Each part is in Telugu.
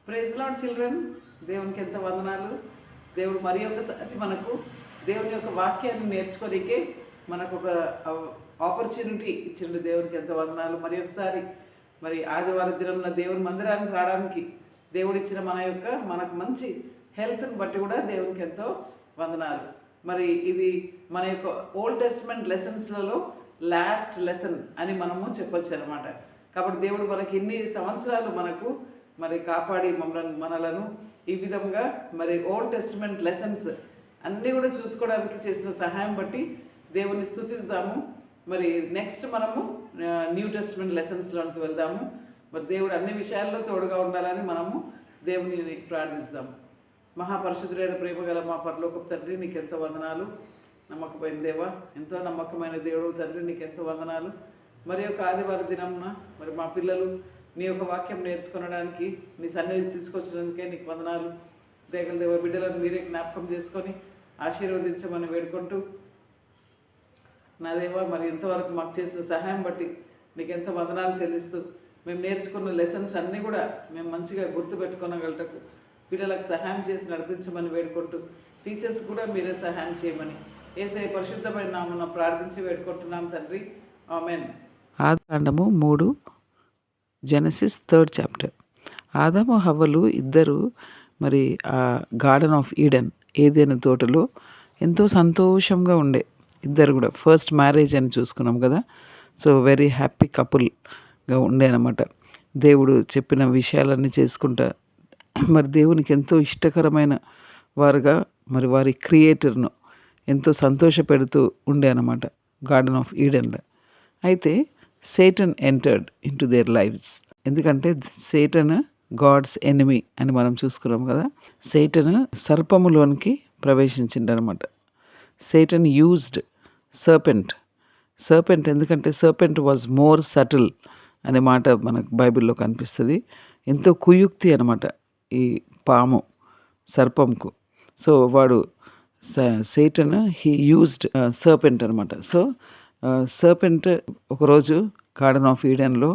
ప్రైజ్ లార్డ్ చిల్డ్రన్, దేవునికి ఎంత వందనాలు. దేవుడు మరి ఒకసారి మనకు దేవుని యొక్క వాక్యాన్ని నేర్చుకోనికే మనకు ఒక ఆపర్చునిటీ ఇచ్చిండు. దేవునికి ఎంత వందనాలు. మరి ఒకసారి ఆదివారం దినం దేవుని మందిరానికి రావడానికి దేవుడు ఇచ్చిన మనకు మంచి హెల్త్ని బట్టి కూడా దేవునికి ఎంతో వందనాలు. ఇది మన యొక్క ఓల్డ్ టెస్ట్మెంట్ లెసన్స్లలో లాస్ట్ లెసన్ అని మనము చెప్పొచ్చు అనమాట. కాబట్టి దేవుడు మనకి ఇన్ని సంవత్సరాలు మనకు కాపాడి మనలను ఈ విధంగా ఓల్డ్ టెస్ట్మెంట్ లెసన్స్ అన్నీ కూడా చూసుకోవడానికి చేసిన సహాయం బట్టి దేవుని స్తుతిస్తాము. నెక్స్ట్ మనము న్యూ టెస్ట్మెంట్ లెసన్స్లోనికి వెళ్దాము. దేవుడు అన్ని విషయాల్లో తోడుగా ఉండాలని మనము దేవుని ప్రార్థిస్తాము. మహాపరిశుద్ధుడైన ప్రేమగల మా పరలోకపు తండ్రి, నీకెంతో వందనాలు. నమ్మకమైన దేవా, ఎంతో నమ్మకమైన దేవుడు తండ్రి, నీకెంతో వందనాలు. ఒక ఆదివారం దినంన మా పిల్లలు నీ యొక్క వాక్యం నేర్చుకోవడానికి నీ సన్నిధి తీసుకొచ్చినందుకే నీకు వందనాలు. దేవ బిడ్డలను మీరే జ్ఞాపకం చేసుకొని ఆశీర్వదించమని వేడుకుంటూ, నా దేవా ఎంతవరకు మాకు చేసిన సహాయం బట్టి నీకెంతో వందనాలు చెల్లిస్తూ, మేము నేర్చుకున్న లెసన్స్ అన్నీ కూడా మేము మంచిగా గుర్తుపెట్టుకోగలటకు పిల్లలకు సహాయం చేసి నడిపించమని వేడుకుంటూ, టీచర్స్ కూడా మీరే సహాయం చేయమని యేసయ్య పరిశుద్ధమైన నామమున ప్రార్థించి వేడుకుంటున్నాం తండ్రి, ఆమేన్. ఆదికాండము 3, జెనసిస్ 3rd చాప్టర్. ఆదాము హవ్వలు ఇద్దరు ఆ గార్డెన్ ఆఫ్ ఈడెన్, ఏదైనా తోటలో ఎంతో సంతోషంగా ఉండే. ఇద్దరు కూడా ఫస్ట్ మ్యారేజ్ అని చూసుకున్నాం కదా. సో వెరీ హ్యాపీ కపుల్గా ఉండే అనమాట. దేవుడు చెప్పిన విషయాలన్నీ చేసుకుంటా దేవునికి ఎంతో ఇష్టకరమైన వారుగా వారి క్రియేటర్ను ఎంతో సంతోషపెడుతూ ఉండే అనమాట గార్డెన్ ఆఫ్ ఈడెన్లో. అయితే Satan entered into their lifes. ఎందుకంటే సేటన్ గాడ్స్ ఎనిమీ అని మనం చూసుకున్నాం కదా. సేటన్ సర్పములోనికి ప్రవేశించిండు అనమాట. సేటన్ యూజ్డ్ సర్పెంట్ ఎందుకంటే సర్పెంట్ వాజ్ మోర్ సటిల్ అనే మాట మనకు బైబిల్లో కనిపిస్తుంది. ఎంతో కుయుక్తి అనమాట ఈ పాము సర్పంకు. సో వాడు సేటన్ హీ యూజ్డ్ సర్పెంట్ అనమాట. సో సర్పెంట్ ఒకరోజు గార్డెన్ ఆఫ్ ఈడెన్లో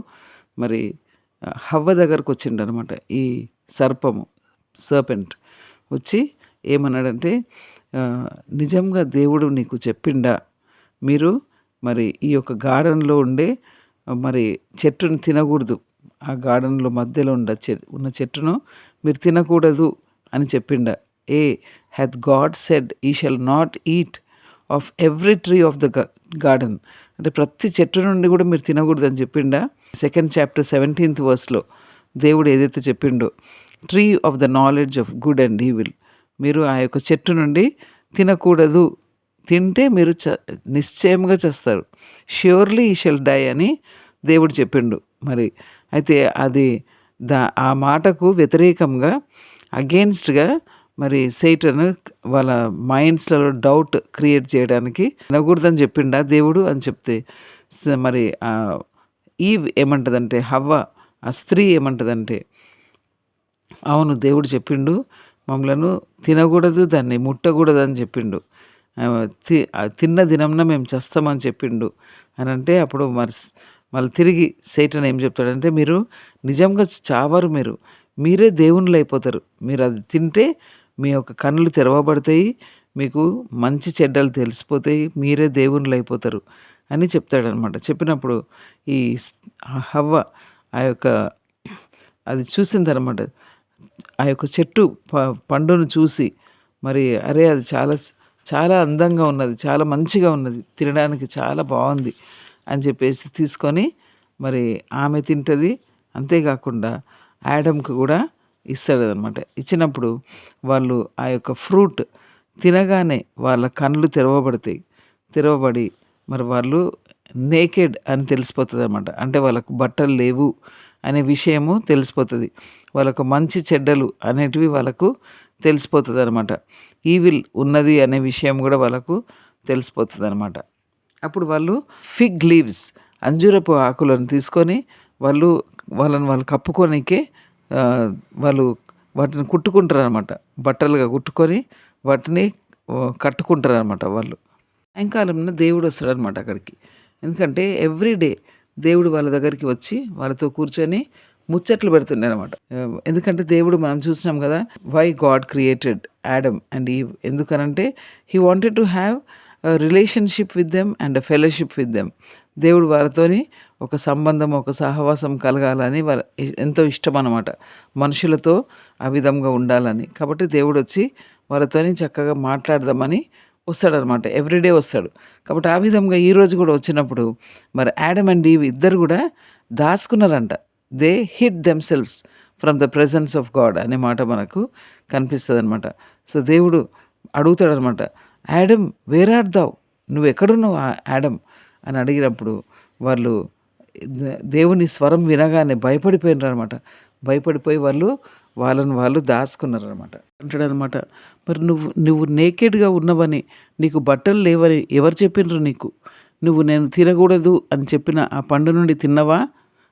హవ్వ దగ్గరకు వచ్చిండు అనమాట. ఈ సర్పెంట్ వచ్చి ఏమన్నాడంటే, నిజంగా దేవుడు నీకు చెప్పిండా, మీరు ఈ యొక్క గార్డెన్లో ఉండే చెట్టును తినకూడదు, ఆ గార్డెన్లో మధ్యలో ఉన్న చెట్టును మీరు తినకూడదు అని చెప్పిండా. Hath God said he shall not eat of every tree of the garden. అంటే ప్రతి చెట్టు నుండి కూడా మీరు తినకూడదు అని చెప్పిండా. 2nd చాప్టర్ 17th వర్స్లో దేవుడు ఏదైతే చెప్పిండో, tree of the knowledge of good and evil, మీరు ఆ యొక్క చెట్టు నుండి తినకూడదు, తింటే మీరు నిశ్చయంగా చేస్తారు, ష్యూర్లీ ఈ షెల్ డై అని దేవుడు చెప్పిండు. అయితే అది ఆ మాటకు వ్యతిరేకంగా అగెయిన్స్ట్గా సేటన్ వాళ్ళ మైండ్స్లలో డౌట్ క్రియేట్ చేయడానికి వినకూడదని చెప్పిండా దేవుడు అని చెప్తే, ఈవ్ ఏమంటుందంటే, హవ్వ ఆ స్త్రీ ఏమంటుందంటే, అవును దేవుడు చెప్పిండు, మమ్మలను తినకూడదు, దాన్ని ముట్టకూడదు అని చెప్పిండు, తిన్న దినంన మేము చేస్తామని చెప్పిండు అని అంటే, అప్పుడు మళ్ళీ తిరిగి సేటన్ ఏం చెప్తాడంటే, మీరు నిజంగా చావరు, మీరే దేవుళ్ళు అయిపోతారు, మీరు అది తింటే మీ యొక్క కన్నులు తెరవబడతాయి, మీకు మంచి చెడ్డలు తెలిసిపోతాయి, మీరే దేవుళ్ళు అయిపోతారు అని చెప్తాడనమాట. చెప్పినప్పుడు ఈ హవ్వ అది చూసిందనమాట. ఆ యొక్క చెట్టు పండును చూసి అరే అది చాలా చాలా అందంగా ఉన్నది, చాలా మంచిగా ఉన్నది, తినడానికి చాలా బాగుంది అని చెప్పేసి తీసుకొని ఆమె తింటుంది. అంతేకాకుండా యాడమ్కి కూడా ఇస్తాడనమాట. ఇచ్చినప్పుడు వాళ్ళు ఆ యొక్క ఫ్రూట్ తినగానే వాళ్ళ కళ్ళు తెరవబడి వాళ్ళు నేకెడ్ అని తెలిసిపోతుంది అనమాట. అంటే వాళ్ళకు బట్టలు లేవు అనే విషయము తెలిసిపోతుంది, వాళ్ళకు మంచి చెడ్డలు అనేటివి వాళ్ళకు తెలిసిపోతుంది అనమాట. ఈవిల్ ఉన్నది అనే విషయం కూడా వాళ్ళకు తెలిసిపోతుంది అనమాట. అప్పుడు వాళ్ళు ఫిగ్ లీవ్స్, అంజూరపు ఆకులను తీసుకొని వాళ్ళని కప్పుకోనికే వాళ్ళు వాటిని కుట్టుకుంటారు అనమాట. బట్టలుగా కుట్టుకొని వాటిని కట్టుకుంటారు అనమాట వాళ్ళు. సాయంకాలంలో దేవుడు వస్తాడనమాట అక్కడికి. ఎందుకంటే ఎవ్రీడే దేవుడు వాళ్ళ దగ్గరికి వచ్చి వాళ్ళతో కూర్చొని ముచ్చట్లు పెడుతుండే అనమాట. ఎందుకంటే దేవుడు మనం చూసినాం కదా, why God created Adam and Eve ఎందుకనంటే he wanted to have relationship with them and fellowship with them. దేవుడు వారితోని ఒక సంబంధం, ఒక సహవాసం కలగాలని వాళ్ళ ఎంతో ఇష్టం అనమాట, మనుషులతో ఆ విధంగా ఉండాలని. కాబట్టి దేవుడు వచ్చి వాళ్ళతోని చక్కగా మాట్లాడదామని వస్తాడనమాట, ఎవ్రీడే వస్తాడు. కాబట్టి ఆ విధంగా ఈరోజు కూడా వచ్చినప్పుడు మరి యాడమ్ అండ్ ఈవ్ ఇద్దరు కూడా దాచుకున్నారంట. They hid themselves from the presence of God అనే మాట మనకు కనిపిస్తుంది అనమాట. సో దేవుడు అడుగుతాడనమాట, యాడమ్ వేర్ ఆర్ దౌ, నువ్వు ఎక్కడున్నావు యాడమ్ అని అడిగినప్పుడు వాళ్ళు దేవుని స్వరం వినగానే భయపడిపోయినారు అనమాట. భయపడిపోయి వాళ్ళు దాచుకున్నారనమాట. అంటాడనమాట, మరి నువ్వు నువ్వు నేకెడ్గా ఉన్నవని, నీకు బట్టలు లేవని ఎవరు చెప్పిండ్రు నీకు? నువ్వు నేను తినకూడదు అని చెప్పిన ఆ పండు నుండి తిన్నవా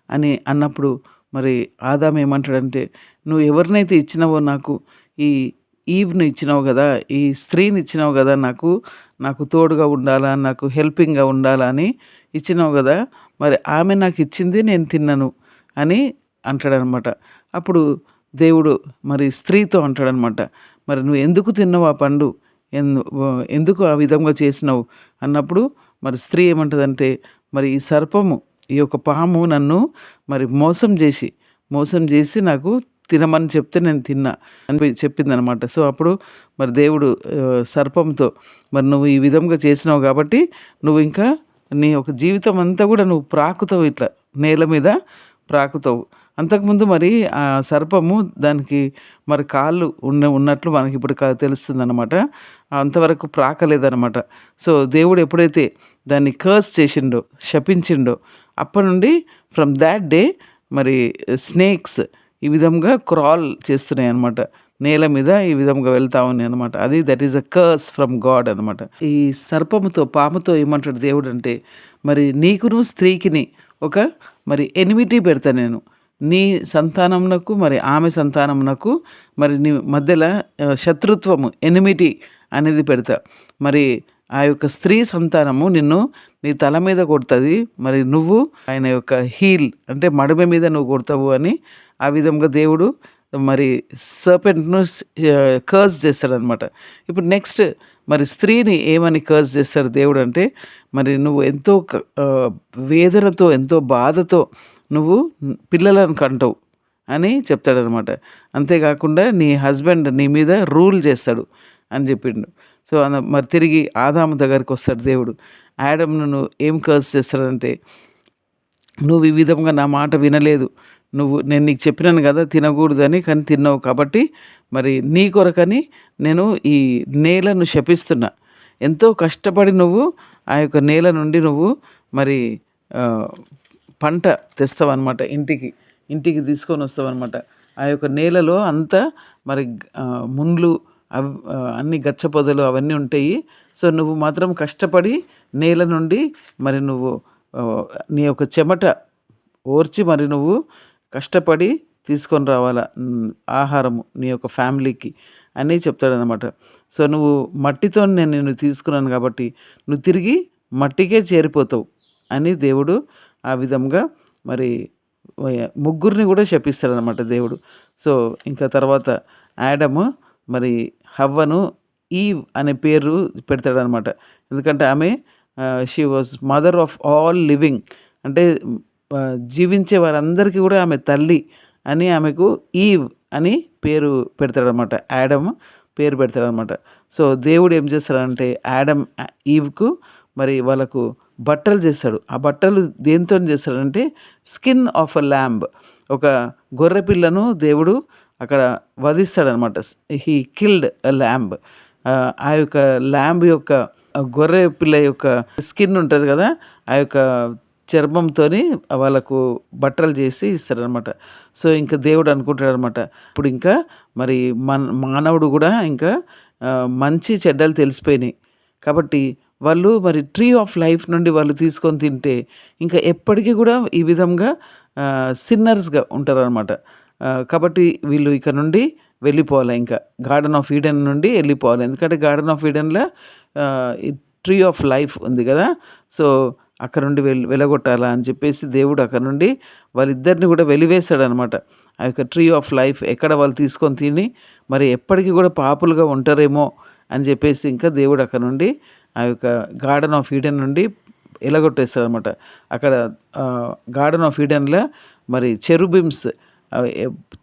అని అన్నప్పుడు మరి ఆదాము ఏమంటాడంటే, నువ్వు ఎవరినైతే ఇచ్చినావో నాకు, ఈ ఈవ్ను ఇచ్చినావు కదా, ఈ స్త్రీని ఇచ్చినావు కదా, నాకు తోడుగా ఉండాలా, నాకు హెల్పింగ్గా ఉండాలా అని ఇచ్చినావు కదా, మరి ఆమె నాకు ఇచ్చింది నేను తిన్నాను అని అంటాడనమాట. అప్పుడు దేవుడు మరి స్త్రీతో అంటాడనమాట, మరి నువ్వు ఎందుకు తిన్నావు ఆ పండు, ఎందుకు ఆ విధంగా చేసినావు అన్నప్పుడు మరి స్త్రీ ఏమంటుందంటే, మరి ఈ సర్పము, ఈ యొక్క పాము నన్ను మరి మోసం చేసి నాకు తినమని చెప్తే నేను తిన్నా అని చెప్పిందనమాట. సో అప్పుడు మరి దేవుడు సర్పంతో, మరి నువ్వు ఈ విధంగా చేసినావు కాబట్టి నువ్వు ఇంకా నీ ఒక జీవితం అంతా కూడా నువ్వు ప్రాకుతావు, ఇట్లా నేల మీద ప్రాకుతావు. అంతకుముందు మరి ఆ సర్పము దానికి మరి కాళ్ళు ఉన్నట్లు మనకి ఇప్పుడు తెలుస్తుంది అనమాట. అంతవరకు ప్రాకలేదనమాట. సో దేవుడు ఎప్పుడైతే దాన్ని కర్స్ చేసిండో, శపించిండో, అప్పటి నుండి ఫ్రమ్ దాట్ డే మరి స్నేక్స్ ఈ విధంగా క్రాల్ చేస్తున్నాయి అనమాట, నేల మీద ఈ విధంగా వెళ్తా ఉన్నాయి అనమాట. That is a curse from God అనమాట. ఈ సర్పముతో, పాముతో ఏమంటాడు దేవుడు అంటే, మరి నీకును స్త్రీకిని ఒక మరి ఎనిమిటీ పెడతా నేను, నీ సంతానమునకు మరి ఆమె సంతానమునకు మరి నీ మధ్యలో శత్రుత్వము, ఎనిమిటీ అనేది పెడతా. మరి ఆ యొక్క స్త్రీ సంతానము నీ తల మీద కొడుతుంది, మరి నువ్వు ఆయన యొక్క హీల్ అంటే మడమ మీద నువ్వు కొడతావు అని ఆ విధంగా దేవుడు మరి సర్పెంట్ను కర్స్ చేస్తాడనమాట. ఇప్పుడు నెక్స్ట్ మరి స్త్రీని ఏమని కర్స్ చేస్తాడు దేవుడు అంటే, మరి నువ్వు ఎంతో వేదనతో, ఎంతో బాధతో నువ్వు పిల్లలను కంటావు అని చెప్తాడనమాట. అంతేకాకుండా నీ హస్బెండ్ నీ మీద రూల్ చేస్తాడు అని చెప్పిండు. సో మరి తిరిగి ఆదాము దగ్గరికి వస్తాడు దేవుడు. యాడమ్ను నువ్వు ఏం కర్స్ చేస్తాడంటే, నువ్వు ఈ విధంగా నా మాట వినలేదు, నేను నీకు చెప్పినాను కదా తినకూడదని, కానీ తిన్నావు, కాబట్టి మరి నీ కొరకని నేను ఈ నేలను శపిస్తున్నా. ఎంతో కష్టపడి నువ్వు ఆ యొక్క నేల నుండి నువ్వు మరి పంట తెస్తావన్నమాట, ఇంటికి తీసుకొని వస్తావన్నమాట. ఆ యొక్క నేలలో అంతా మరి ముండ్లు అన్ని గచ్చ పొదలు అవన్నీ ఉంటాయి. సో నువ్వు మాత్రం కష్టపడి నేల నుండి మరి నువ్వు నీ యొక్క చెమట ఓర్చి మరి నువ్వు కష్టపడి తీసుకొని రావాలా ఆహారము నీ యొక్క ఫ్యామిలీకి అని చెప్తాడనమాట. సో నువ్వు మట్టితో నేను నిన్ను తీసుకున్నాను కాబట్టి నువ్వు తిరిగి మట్టికే చేరిపోతావు అని దేవుడు ఆ విధంగా మరి ముగ్గురిని కూడా శపిస్తాడనమాట దేవుడు. సో ఇంకా తర్వాత యాడము మరి హవ్వను ఈవ్ అనే పేరు పెడతాడనమాట. ఎందుకంటే ఆమె she was mother of all living, అంటే జీవించే వారందరికీ కూడా ఆమె తల్లి అని ఆమెకు ఈవ్ అని పేరు పెడతాడనమాట, యాడమ్ పేరు పెడతాడనమాట. సో దేవుడు ఏం చేస్తాడంటే యాడమ్ ఈవ్కు మరి వాళ్ళకు బట్టలు చేస్తాడు. ఆ బట్టలు దేంతో చేస్తాడంటే స్కిన్ ఆఫ్ అ ల్యాంబ్, ఒక గొర్రె పిల్లను దేవుడు అక్కడ వధిస్తాడనమాట. He killed a lamb. ఆ యొక్క ల్యాంబ్ యొక్క గొర్రె పిల్ల యొక్క స్కిన్ ఉంటుంది కదా, ఆ యొక్క చర్మంతో వాళ్ళకు బట్టలు చేసి ఇస్తారనమాట. సో ఇంకా దేవుడు అనుకుంటాడనమాట, ఇప్పుడు ఇంకా మరి మానవుడు కూడా ఇంకా మంచి చెడ్డలు తెలిసిపోయినాయి కాబట్టి వాళ్ళు మరి ట్రీ ఆఫ్ లైఫ్ నుండి వాళ్ళు తీసుకొని తింటే ఇంకా ఎప్పటికీ కూడా ఈ విధంగా సిన్నర్స్గా ఉంటారనమాట. కాబట్టి వీళ్ళు ఇక్కడ నుండి వెళ్ళిపోవాలి, ఇంకా గార్డెన్ ఆఫ్ ఈడెన్ నుండి వెళ్ళిపోవాలి. ఎందుకంటే గార్డెన్ ఆఫ్ ఈడెన్లో ట్రీ ఆఫ్ లైఫ్ ఉంది కదా, సో అక్కడ నుండి వెలగొట్టాలా అని చెప్పేసి దేవుడు అక్కడ నుండి వాళ్ళిద్దరిని కూడా వెలివేశాడనమాట. ఆ యొక్క ట్రీ ఆఫ్ లైఫ్ ఎక్కడ వాళ్ళు తీసుకొని తిని మరి ఎప్పటికీ కూడా పాపులుగా ఉంటారేమో అని చెప్పేసి ఇంకా దేవుడు అక్కడ నుండి ఆ యొక్క గార్డెన్ ఆఫ్ ఈడెన్ నుండి ఎలగొట్టేస్తాడనమాట. అక్కడ గార్డెన్ ఆఫ్ ఈడెన్లో మరి చెరుబిమ్స్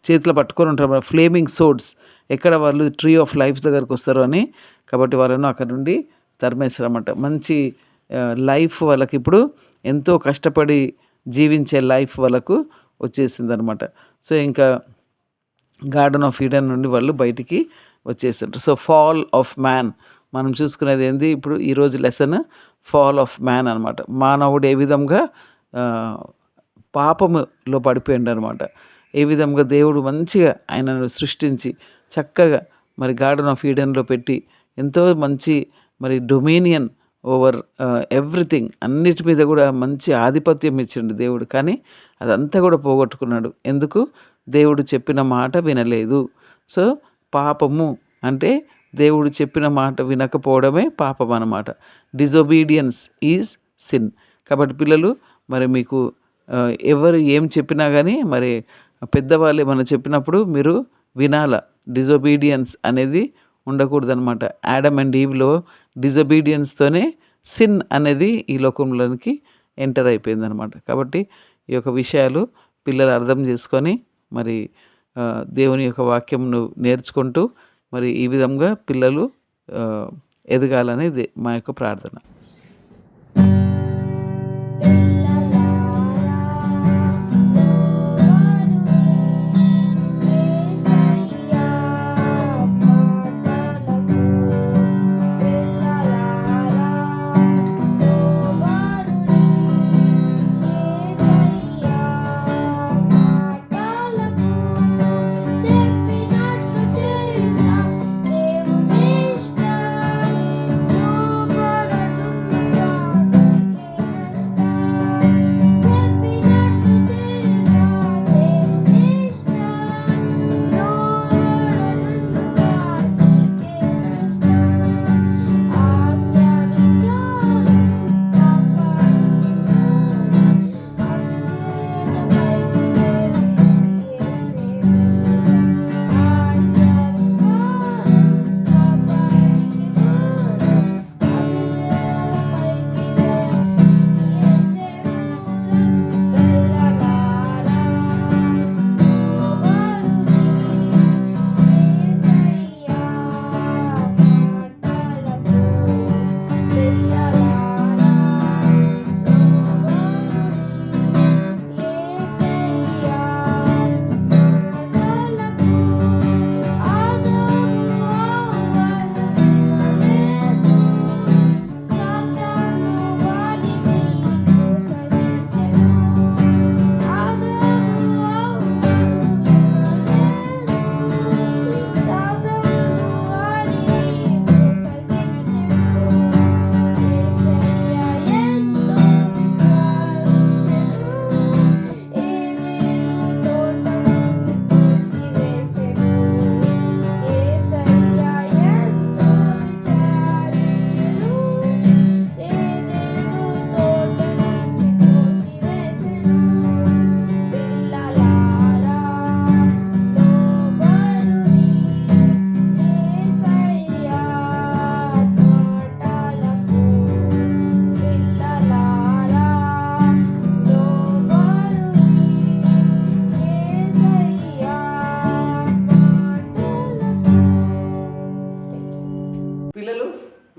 చేతిలో పట్టుకొని ఉంటారు, ఫ్లేమింగ్ సోడ్స్, ఎక్కడ వాళ్ళు ట్రీ ఆఫ్ లైఫ్ దగ్గరకు వస్తారు అని. కాబట్టి వాళ్ళను అక్కడ నుండి తరిమేస్తారన్నమాట. మంచి లైఫ్ వాళ్ళకి ఇప్పుడు ఎంతో కష్టపడి జీవించే లైఫ్ వాళ్ళకు వచ్చేసిందనమాట. సో ఇంకా గార్డెన్ ఆఫ్ ఈడెన్ నుండి వాళ్ళు బయటికి వచ్చేసారు. సో ఫాల్ ఆఫ్ మ్యాన్ మనం చూసుకునేది ఏంది ఇప్పుడు ఈరోజు లెసన్, ఫాల్ ఆఫ్ మ్యాన్ అనమాట. మానవుడు ఏ విధంగా పాపములో పడిపోయిండు అనమాట. ఏ విధంగా దేవుడు మంచిగా ఆయనను సృష్టించి చక్కగా మరి గార్డెన్ ఆఫ్ ఈడెన్లో పెట్టి ఎంతో మంచి మరి డొమినియన్ ఓవర్ ఎవ్రీథింగ్, అన్నిటి మీద కూడా మంచి ఆధిపత్యం ఇచ్చిండు దేవుడు. కానీ అదంతా కూడా పోగొట్టుకున్నాడు. ఎందుకు? దేవుడు చెప్పిన మాట వినలేదు. సో పాపము అంటే దేవుడు చెప్పిన మాట వినకపోవడమే పాపం అన్నమాట. Disobedience is sin. కాబట్టి పిల్లలు మరి మీకు ఎవరు ఏం చెప్పినా కానీ మరి పెద్దవాళ్ళు ఏమైనా చెప్పినప్పుడు మీరు వినాల. డిజొబీడియన్స్ అనేది ఉండకూడదనమాట. యాడమ్ అండ్ ఈవ్లో డిజొబీడియన్స్తోనే సిన్ అనేది ఈ లోకంలోనికి ఎంటర్ అయిపోయిందనమాట. కాబట్టి ఈ యొక్క విషయాలు పిల్లలు అర్థం చేసుకొని మరి దేవుని యొక్క వాక్యంను నేర్చుకుంటూ మరి ఈ విధంగా పిల్లలు ఎదగాలనేది మా యొక్క ప్రార్థన.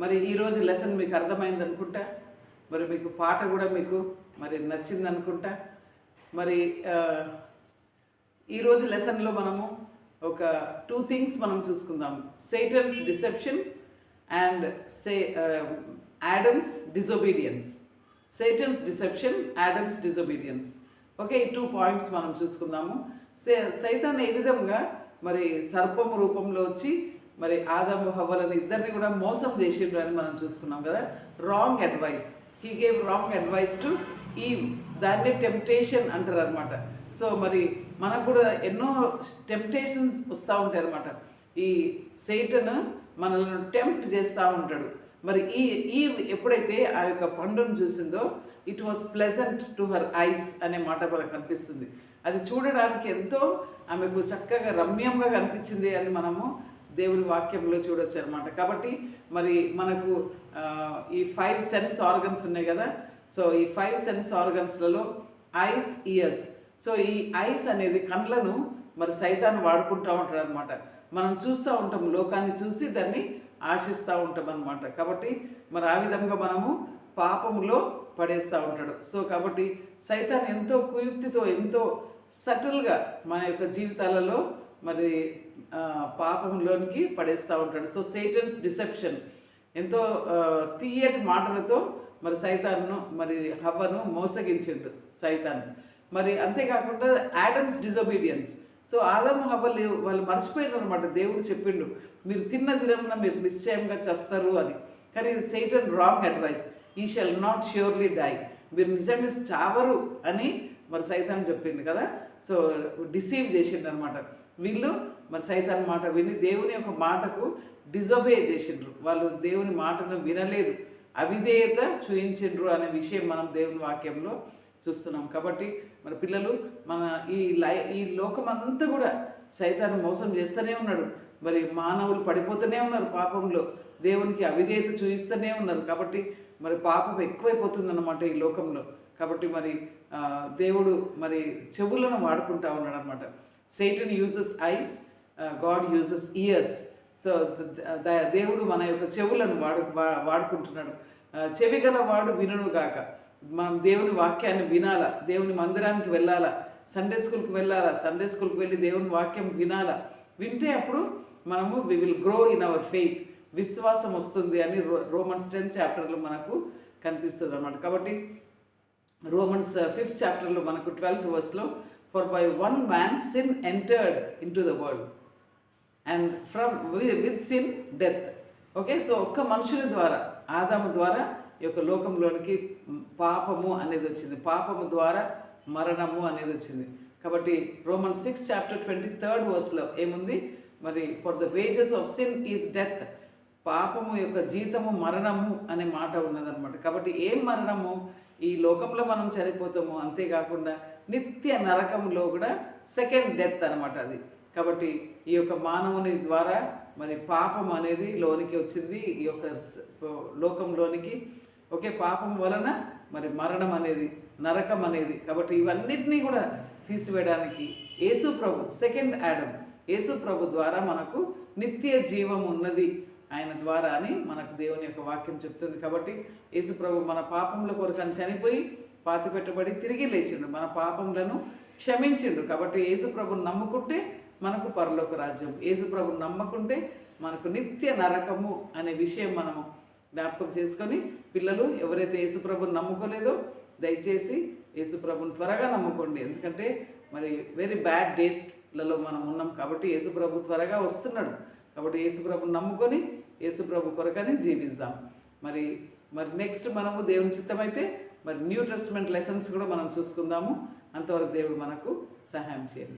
మరి ఈరోజు లెసన్ మీకు అర్థమైంది అనుకుంటా. మరి మీకు పాట కూడా మీకు మరి నచ్చింది అనుకుంటా. మరి ఈరోజు లెసన్లో మనము ఒక 2 థింగ్స్ మనం చూసుకుందాం. Satan's deception and Adams disobedience. Satan's deception, Adams disobedience. Okay, ఈ 2 పాయింట్స్ మనం చూసుకుందాము. సైతాన్ ఏ విధంగా మరి సర్పం రూపంలో వచ్చి మరి ఆదాము హవ్వలను ఇద్దరిని కూడా మోసం చేసిండ్రు అని మనం చూసుకున్నాం కదా. Wrong advice, he gave wrong advice to Eve. దాన్ని టెంప్టేషన్ అంటారు అనమాట. సో మరి మనకు కూడా ఎన్నో టెంప్టేషన్స్ వస్తూ ఉంటాయి అనమాట. ఈ సైటన్ మనల్ని టెంప్ట్ చేస్తూ ఉంటాడు. మరి ఈ ఈ ఎప్పుడైతే ఆ యొక్క పండును చూసిందో it was pleasant to her eyes అనే మాట మనకు కనిపిస్తుంది. అది చూడడానికి ఎంతో ఆమెకు చక్కగా రమ్యంగా కనిపించింది అని మనము దేవుని వాక్యంలో చూడొచ్చు అనమాట. కాబట్టి మరి మనకు ఈ 5 సెన్స్ ఆర్గన్స్ ఉన్నాయి కదా. సో ఈ 5 సెన్స్ ఆర్గన్స్లలో ఐస్, ఇయర్స్. సో ఈ ఐస్ అనేది కండ్లను మరి సైతాన్ని వాడుకుంటూ ఉంటాడు అనమాట. మనం చూస్తూ ఉంటాం, లోకాన్ని చూసి దాన్ని ఆశిస్తూ ఉంటాం అనమాట. కాబట్టి మరి ఆ విధంగా మనము పాపములో పడేస్తూ ఉంటాడు. సో కాబట్టి సైతాన్ ఎంతో కుయుక్తితో ఎంతో సటిల్గా మన యొక్క జీవితాలలో మరి పాపంలోనికి పడేస్తూ ఉంటాడు. సో సేటన్స్ డిసెప్షన్ ఎంతో తీయటి మాటలతో మరి సైతాన్ను మరి హవ్వను మోసగించిండు సైతాన్. మరి అంతేకాకుండా యాడమ్స్ డిజొబీడియన్స్. సో ఆదాము హవ్వలు వాళ్ళు మర్చిపోయినారు అనమాట. దేవుడు చెప్పిండు మీరు తిన్న దినమున మీరు నిశ్చయంగా చస్తారు అని. కానీ ఇది సైటన్ wrong advice. He shall not surely die, మీరు నిజంగా చావరు అని మరి సైతాన్ చెప్పిండు కదా. సో డిసీవ్ చేసిండు అనమాట. వీళ్ళు మరి సైతాన్ మాట విని దేవుని యొక్క మాటకు డిజొబే చేసిండ్రు. వాళ్ళు దేవుని మాటను వినలేదు, అవిధేయత చూయించిండ్రు అనే విషయం మనం దేవుని వాక్యంలో చూస్తున్నాం. కాబట్టి మన పిల్లలు మన ఈ లోకమంతా కూడా సైతాను మోసం చేస్తూనే ఉన్నాడు. మరి మానవులు పడిపోతూనే ఉన్నారు పాపంలో, దేవునికి అవిధేయత చూపిస్తూనే ఉన్నారు. కాబట్టి మరి పాపం ఎక్కువైపోతుంది అన్నమాట ఈ లోకంలో. కాబట్టి మరి దేవుడు మరి చెవులను వాడుకుంటా ఉన్నాడు అనమాట. Satan uses eyes, God uses ears. So దేవుడు మన యొక్క చెవులను వాడుకుంటున్నాడు. చెవి గల వాడు వినును గాక. మనం దేవుని వాక్యాన్ని వినాలా, దేవుని మందిరానికి వెళ్ళాలా, సండే స్కూల్కి వెళ్ళాలా, సండే స్కూల్కి వెళ్ళి దేవుని వాక్యం వినాలా. వింటే అప్పుడు మనము we will grow in our faith, విశ్వాసం వస్తుంది అని రోమన్స్ 10th చాప్టర్లో మనకు కనిపిస్తుంది అన్నమాట. కాబట్టి రోమన్స్ 5th చాప్టర్లో మనకు 12th వర్స్లో for by one man sin entered into the world and from with sin death. Okay, so ఒక్క మనుషుని ద్వారా, ఆదాము ద్వారా ఈ యొక్క లోకంలోనికి పాపము అనేది వచ్చింది, పాపము ద్వారా మరణము అనేది వచ్చింది. కాబట్టి రోమన్స్ 6th చాప్టర్ 23rd వర్స్లో ఏముంది మరి for the wages of sin is death, పాపము యొక్క జీతము మరణము అనే మాట ఉన్నదన్నమాట. కాబట్టి ఏం మరణము, ఈ లోకంలో మనం చనిపోతాము, అంతేకాకుండా నిత్య నరకంలో కూడా సెకండ్ డెత్ అనమాట అది. కాబట్టి ఈ యొక్క మానవుని ద్వారా మరి పాపం అనేది లోనికి వచ్చింది ఈ యొక్క లోకంలోనికి. ఓకే, పాపం వలన మరి మరణం అనేది, నరకం అనేది. కాబట్టి ఇవన్నిటినీ కూడా తీసివేయడానికి యేసు ప్రభు, సెకండ్ యాడమ్ యేసు ప్రభు ద్వారా మనకు నిత్య జీవం ఉన్నది ఆయన ద్వారా అని మనకు దేవుని యొక్క వాక్యం చెప్తుంది. కాబట్టి యేసు ప్రభు మన పాపముల కొరకు చనిపోయి పాతి పెట్టబడి తిరిగి లేచిండు, మన పాపములను క్షమించిండు. కాబట్టి యేసు ప్రభుని నమ్ముకుంటే మనకు పరలోక రాజ్యం, యేసు ప్రభుని నమ్మకుంటే మనకు నిత్య నరకము అనే విషయం మనము జ్ఞాపకం చేసుకొని, పిల్లలు ఎవరైతే యేసు ప్రభుని నమ్ముకోలేదో దయచేసి యేసు ప్రభుని త్వరగా నమ్ముకోండి. ఎందుకంటే మరి వెరీ బ్యాడ్ డేస్లలో మనం ఉన్నాం. కాబట్టి యేసు ప్రభు త్వరగా వస్తున్నాడు. కాబట్టి యేసు ప్రభుని నమ్ముకొని యేసు ప్రభు కొరకని జీవిస్తాం. మరి నెక్స్ట్ మనము దేవుని చిత్తమైతే మరి న్యూ టెస్టమెంట్ లెసన్స్ కూడా మనం చూసుకుందాము. అంతవరకు దేవుడు మనకు సహాయం చేయండి.